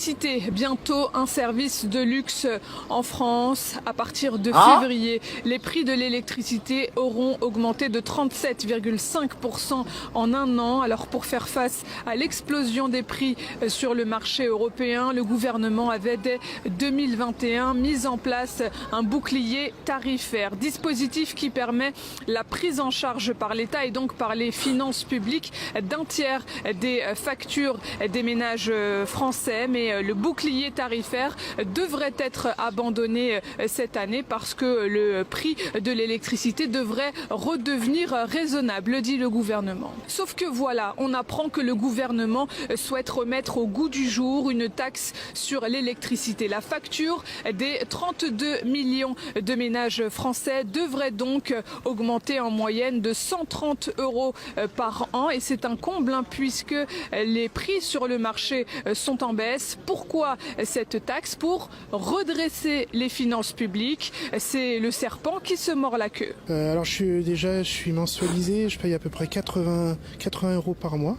L'électricité, bientôt un service de luxe en France. À partir de février, les prix de l'électricité auront augmenté de 37,5% en un an. Alors pour faire face à l'explosion des prix sur le marché européen, le gouvernement avait dès 2021 mis en place un bouclier tarifaire, dispositif qui permet la prise en charge par l'État et donc par les finances publiques d'un tiers des factures des ménages français. Mais le bouclier tarifaire devrait être abandonné cette année parce que le prix de l'électricité devrait redevenir raisonnable, dit le gouvernement. Sauf que voilà, on apprend que le gouvernement souhaite remettre au goût du jour une taxe sur l'électricité. La facture des 32 millions de ménages français devrait donc augmenter en moyenne de 130 € par an et c'est un comble puisque les prix sur le marché sont en baisse. Pourquoi cette taxe? Pour redresser les finances publiques. C'est le serpent qui se mord la queue. Alors je suis mensualisé, je paye à peu près 80 € par mois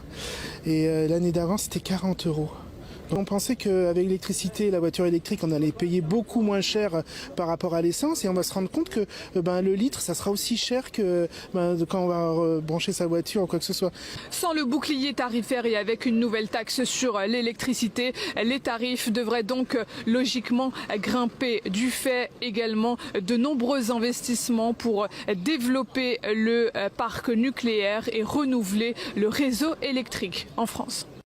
et l'année d'avant c'était 40 €. On pensait qu'avec l'électricité et la voiture électrique, on allait payer beaucoup moins cher par rapport à l'essence et on va se rendre compte que le litre, ça sera aussi cher que quand on va brancher sa voiture ou quoi que ce soit. Sans le bouclier tarifaire et avec une nouvelle taxe sur l'électricité, les tarifs devraient donc logiquement grimper du fait également de nombreux investissements pour développer le parc nucléaire et renouveler le réseau électrique en France.